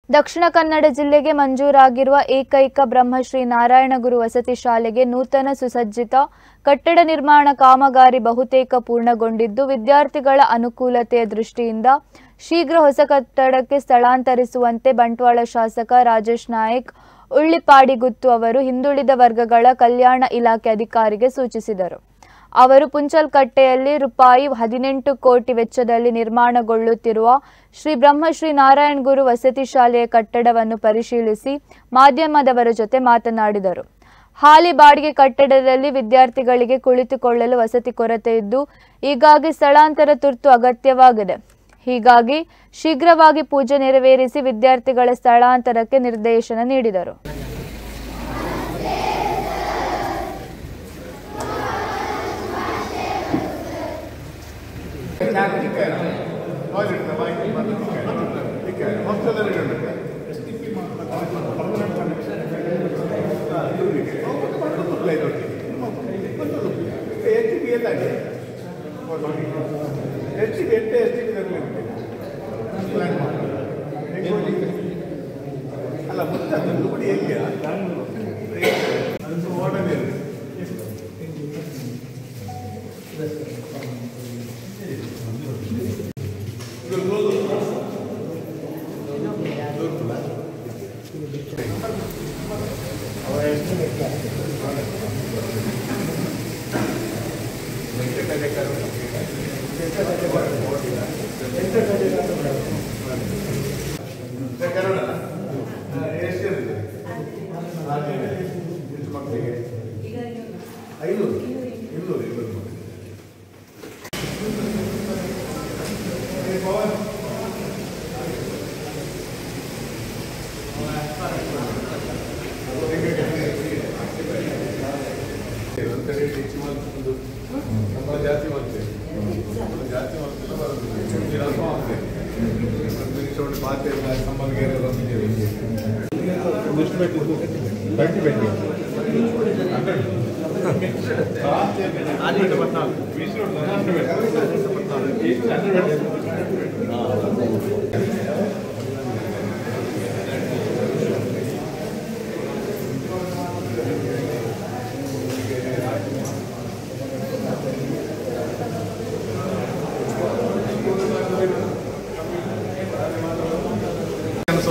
ದಕ್ಷಿಣ ಕನ್ನಡ ಜಿಲ್ಲೆಗೆ ಮಂಜೂರಾಗಿರುವ ಏಕೈಕ ಬ್ರಹ್ಮಶ್ರೀ ನಾರಾಯಣಗುರು ವಸತಿ ಶಾಲೆಗೆ ನೂತನ ಸುಸಜ್ಜಿತ ಕಟ್ಟಡ ನಿರ್ಮಾಣ ಕಾಮಗಾರಿ ಬಹುತೇಕ ಪೂರ್ಣಗೊಂಡಿದ್ದು ವಿದ್ಯಾರ್ಥಿಗಳ ಅನುಕೂಲತೆಯ ದೃಷ್ಟಿಯಿಂದ ಶೀಘ್ರ ಹೊಸ ಕಟ್ಟಡಕ್ಕೆ ಸ್ಥಳಾಂತರಿಸುವಂತೆ ಬಂಟ್ವಾಳ ಶಾಸಕ ರಾಜೇಶ್ ನಾಯಕ್ ಉಳ್ಳಿಪಾಡಿಗುತ್ತು ಅವರು ಹಿಂದುಳಿದ ವರ್ಗಗಳ ಕಲ್ಯಾಣ ಇಲಾಖೆ ಅಧಿಕಾರಿಗೆ ಸೂಚಿಸಿದರು. ಅವರು ಪುಂಚಲ್ಕಟ್ಟೆಯಲ್ಲಿ ₹18 ಕೋಟಿ ವೆಚ್ಚದಲ್ಲಿ ನಿರ್ಮಾಣಗೊಳ್ಳುತ್ತಿರುವ ಶ್ರೀ ಬ್ರಹ್ಮಶ್ರೀ ನಾರಾಯಣಗುರು ವಸತಿ ಶಾಲೆಯ ಕಟ್ಟಡವನ್ನು ಪರಿಶೀಲಿಸಿ ಮಾಧ್ಯಮದವರ ಜೊತೆ ಮಾತನಾಡಿದರು. ಹಾಲಿ ಬಾಡಿಗೆ ಕಟ್ಟಡದಲ್ಲಿ ವಿದ್ಯಾರ್ಥಿಗಳಿಗೆ ಕುಳಿತುಕೊಳ್ಳಲು ವಸತಿ ಕೊರತೆ ಇದ್ದು ಹೀಗಾಗಿ ಸ್ಥಳಾಂತರ ತುರ್ತು ಅಗತ್ಯವಾಗಿದೆ. ಹೀಗಾಗಿ ಶೀಘ್ರವಾಗಿ ಪೂಜೆ ನೆರವೇರಿಸಿ ವಿದ್ಯಾರ್ಥಿಗಳ ಸ್ಥಳಾಂತರಕ್ಕೆ ನಿರ್ದೇಶನ ನೀಡಿದರು.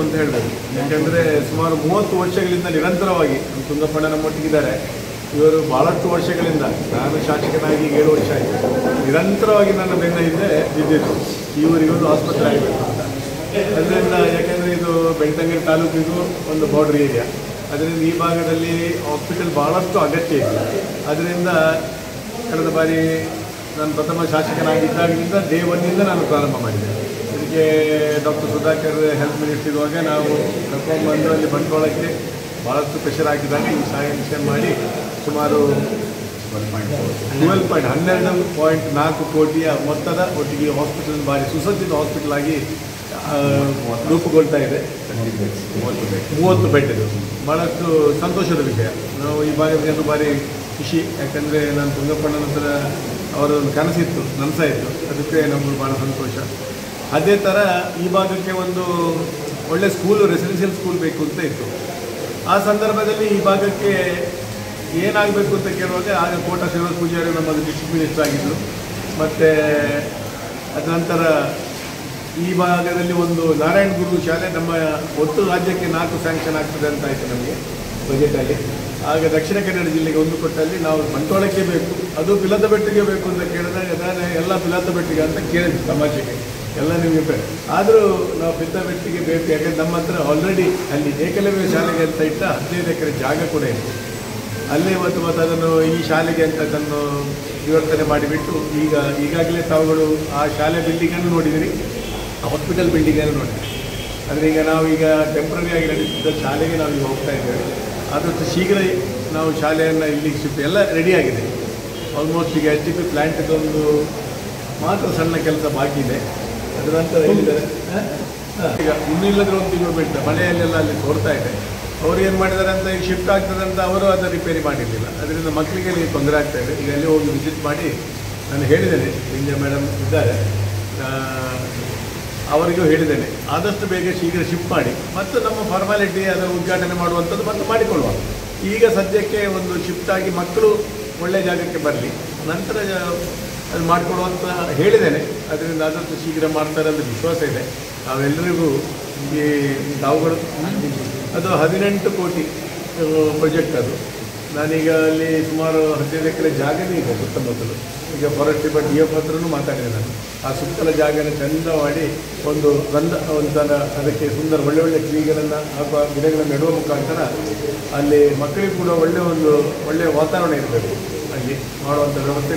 ಅಂತ ಹೇಳಬೇಕು. ಯಾಕೆಂದರೆ ಸುಮಾರು 30 ವರ್ಷಗಳಿಂದ ನಿರಂತರವಾಗಿ ತುಂಗಪ್ಪಣ್ಣ ನಮ್ಮೊಟ್ಟಿಗಿದ್ದಾರೆ. ಇವರು ಭಾಳಷ್ಟು ವರ್ಷಗಳಿಂದ, ನಾನು ಶಾಸಕನಾಗಿ 7 ವರ್ಷ ಆಯಿತು, ನಿರಂತರವಾಗಿ ನನ್ನ ಬೆನ್ನ ಹಿಂದೆ ಬಿದ್ದಿದ್ದು ಇವರಿಗೊಂದು ಆಸ್ಪತ್ರೆ ಆಗಬೇಕು ಅಂತ. ಅದರಿಂದ ಯಾಕೆಂದರೆ ಇದು ಬೆಳ್ತಂಗಡಿ ತಾಲೂಕಿಗೂ ಒಂದು ಬಾರ್ಡ್ರ್ ಏರಿಯಾ, ಅದರಿಂದ ಈ ಭಾಗದಲ್ಲಿ ಹಾಸ್ಪಿಟಲ್ ಭಾಳಷ್ಟು ಅಗತ್ಯ ಇದೆ. ಅದರಿಂದ ಕಳೆದ ಬಾರಿ ನಾನು ಪ್ರಥಮ ಶಾಸಕನಾಗಿದ್ದಾಗಿನಿಂದ ಡೇ 1 ನಾನು ಪ್ರಾರಂಭ ಮಾಡಿದೆ. ಇದಕ್ಕೆ ಡಾಕ್ಟರ್ ಸುಧಾಕರ್ ಹೆಲ್ತ್ ಮಿನಿಸ್ಟರ್ ಇರುವಾಗ ನಾವು ಕರ್ಕೊಂಡ್ಬಂದು ಅಲ್ಲಿ ಬಂಟ್ವಾಳಕ್ಕೆ ಭಾಳಷ್ಟು ಪ್ರೆಷರ್ ಹಾಕಿದಾಗ ಈ ಸ್ಯಾಂಕ್ಷನ್ ಮಾಡಿ ಸುಮಾರು 12.4 ಕೋಟಿಯ ಮೊತ್ತದ ಒಟ್ಟಿಗೆ ಹಾಸ್ಪಿಟಲ್ ಭಾರಿ ಸುಸಜ್ಜಿತ ಹಾಸ್ಪಿಟಲ್ ಆಗಿ ರೂಪುಗೊಳ್ತಾ ಇದೆ. 30 ಬೆಡ್ ಇದು ಭಾಳಷ್ಟು ಸಂತೋಷದ ವಿಷಯ. ನಾವು ಈ ಭಾಗದಲ್ಲಿ ಒಂದು ಭಾರಿ ಖುಷಿ, ಯಾಕಂದರೆ ನಾನು ತುಂಗಪ್ಪಣ್ಣ ನಂತರ ಅವರೊಂದು ಕನಸಿತ್ತು, ನನಸಾಯಿತು, ಅದಕ್ಕೆ ನಮಗೆ ಭಾಳ ಸಂತೋಷ. ಅದೇ ಥರ ಈ ಭಾಗಕ್ಕೆ ಒಂದು ಒಳ್ಳೆ ಸ್ಕೂಲು, ರೆಸಿಡೆನ್ಷಿಯಲ್ ಸ್ಕೂಲ್ ಬೇಕು ಅಂತ ಇತ್ತು. ಆ ಸಂದರ್ಭದಲ್ಲಿ ಈ ಭಾಗಕ್ಕೆ ಏನಾಗಬೇಕು ಅಂತ ಕೇಳುವಾಗ ಆಗ ಕೋಟ ಶ್ರೀನಿವಾಸ ಪೂಜಾರಿ ನಮ್ಮದು ಡಿಸ್ಟ್ರಿಕ್ಟ್ ಮಿನಿಸ್ಟರ್ ಆಗಿದ್ದರು. ಮತ್ತು ಅದ ನಂತರ ಈ ಭಾಗದಲ್ಲಿ ಒಂದು ನಾರಾಯಣ ಗುರು ಶಾಲೆ ನಮ್ಮ ಒಟ್ಟು ರಾಜ್ಯಕ್ಕೆ 4 ಸ್ಯಾಂಕ್ಷನ್ ಆಗ್ತದೆ ಅಂತ ಆಯಿತು ನಮಗೆ ಬಜೆಟಲ್ಲಿ. ಆಗ ದಕ್ಷಿಣ ಕನ್ನಡ ಜಿಲ್ಲೆಗೆ 1 ಕೊಟ್ಟಲ್ಲಿ ನಾವು ಬಂಟ್ವಾಳಕ್ಕೆ ಬೇಕು, ಅದು ಬಿಲದ ಬೆಟ್ಟಿಗೆ ಬೇಕು ಅಂತ ಕೇಳಿದಾಗ ನಾನು ಎಲ್ಲ ಬಿಲದ ಬೆಟ್ಟಿಗೆ ಅಂತ ಕೇಳಿದ್ವಿ ತಮಾಷೆಗೆ, ಎಲ್ಲ ನಿಮಗೆ ಆದರೂ ನಾವು ಬಿಲದ ಬೆಟ್ಟಿಗೆ ಬೇಕು. ಯಾಕಂದರೆ ನಮ್ಮ ಹತ್ರ ಆಲ್ರೆಡಿ ಅಲ್ಲಿ ಏಕಲವ್ಯ ಶಾಲೆಗೆ ಅಂತ ಇಟ್ಟ 15 ಎಕರೆ ಜಾಗ ಕೂಡ ಇದೆ. ಅಲ್ಲೇ ಮತ್ತು ಅದನ್ನು ಈ ಶಾಲೆಗೆ ಅಂತ ಅದನ್ನು ವಿವರ್ತನೆ ಮಾಡಿಬಿಟ್ಟು ಈಗಾಗಲೇ ತಾವುಗಳು ಆ ಶಾಲೆ ಬಿಲ್ಡಿಂಗನ್ನು ನೋಡಿದಿರಿ, ಹಾಸ್ಪಿಟಲ್ ಬಿಲ್ಡಿಂಗನ್ನು ನೋಡಿದಿರಿ. ಆದರೆ ಈಗ ನಾವೀಗ ಟೆಂಪ್ರರಿಯಾಗಿ ನಡೆಸಿದ್ದ ಶಾಲೆಗೆ ನಾವೀಗ ಹೋಗ್ತಾ ಇದ್ದೇವೆ. ಆದಷ್ಟು ಶೀಘ್ರ ನಾವು ಶಾಲೆಯನ್ನು ಇಲ್ಲಿಗೆ ಶಿಫ್ಟ್ ಎಲ್ಲ ರೆಡಿಯಾಗಿದೆ. ಆಲ್ಮೋಸ್ಟ್ ಈಗ STP ಪ್ಲ್ಯಾಂಟ್ದೊಂದು ಮಾತ್ರ ಸಣ್ಣ ಕೆಲಸ ಬಾಕಿ ಇದೆ. ಅದರ ನಂತರ ಹೇಳಿದ್ದಾರೆ ಈಗ ಇನ್ನೂ ಇಲ್ಲದ್ರೆ 1 ತಿಂಗಳು ಬಿಟ್ಟು ಮಳೆಯಲ್ಲೆಲ್ಲ ಅಲ್ಲಿ ತೋರ್ತಾ ಇದೆ. ಅವರು ಏನು ಮಾಡಿದ್ದಾರೆ ಅಂತ ಈಗ ಶಿಫ್ಟ್ ಆಗ್ತದೆ ಅಂತ ಅವರು ಅದನ್ನು ರಿಪೇರಿ ಮಾಡಿರಲಿಲ್ಲ. ಅದರಿಂದ ಮಕ್ಕಳಿಗೆ ಇಲ್ಲಿ ತೊಂದರೆ ಆಗ್ತಾಯಿದೆ. ಈಗ ಅಲ್ಲಿ ಹೋಗಿ ವಿಸಿಟ್ ಮಾಡಿ ನಾನು ಹೇಳಿದ್ದೇನೆ, ವಿಂಜಯ ಮೇಡಮ್ ಇದ್ದಾರೆ, ಅವರಿಗೂ ಹೇಳಿದ್ದೇನೆ, ಆದಷ್ಟು ಬೇಗ ಶೀಘ್ರ ಶಿಫ್ಟ್ ಮಾಡಿ ಮತ್ತು ನಮ್ಮ ಫಾರ್ಮಾಲಿಟಿ ಅದರ ಉದ್ಘಾಟನೆ ಮಾಡುವಂಥದ್ದು ಮತ್ತು ಮಾಡಿಕೊಳ್ಳುವ. ಈಗ ಸದ್ಯಕ್ಕೆ ಒಂದು ಶಿಫ್ಟ್ ಆಗಿ ಮಕ್ಕಳು ಒಳ್ಳೆಯ ಜಾಗಕ್ಕೆ ಬರಲಿ, ನಂತರ ಅದು ಮಾಡಿಕೊಡುವಂತ ಹೇಳಿದ್ದೇನೆ. ಅದರಿಂದ ಆದಷ್ಟು ಶೀಘ್ರ ಮಾಡ್ತಾರೆ ಅಂತ ವಿಶ್ವಾಸ ಇದೆ. ನಾವೆಲ್ಲರಿಗೂ ಈ ತಾವುಗಳು ಅದು 18 ಕೋಟಿ ಪ್ರಾಜೆಕ್ಟ್ ಅದು. ನಾನೀಗ ಅಲ್ಲಿ ಸುಮಾರು 15 ಎಕರೆ ಜಾಗನೇ ಇದೆ ಸುತ್ತಮುತ್ತಲು. ಈಗ ಫಾರೆಸ್ಟ್ ಡಿಪಾರ್ಟ್ DF ಹತ್ರನೂ ಮಾತಾಡಿದೆ ನಾನು. ಆ ಸುತ್ತಲ ಜಾಗನ ಚಂದ ಮಾಡಿ ಒಂಥರ ಅದಕ್ಕೆ ಸುಂದರ ಒಳ್ಳೆ ಟ್ರೀಗಳನ್ನು ಅಥವಾ ಗಿಡಗಳನ್ನು ನೆಡುವ ಮುಖಾಂತರ ಅಲ್ಲಿ ಮಕ್ಕಳಿಗೆ ಕೂಡ ಒಳ್ಳೆಯ ವಾತಾವರಣ ಇರಬೇಕು ಅಲ್ಲಿ ಮಾಡುವಂಥ ವ್ಯವಸ್ಥೆ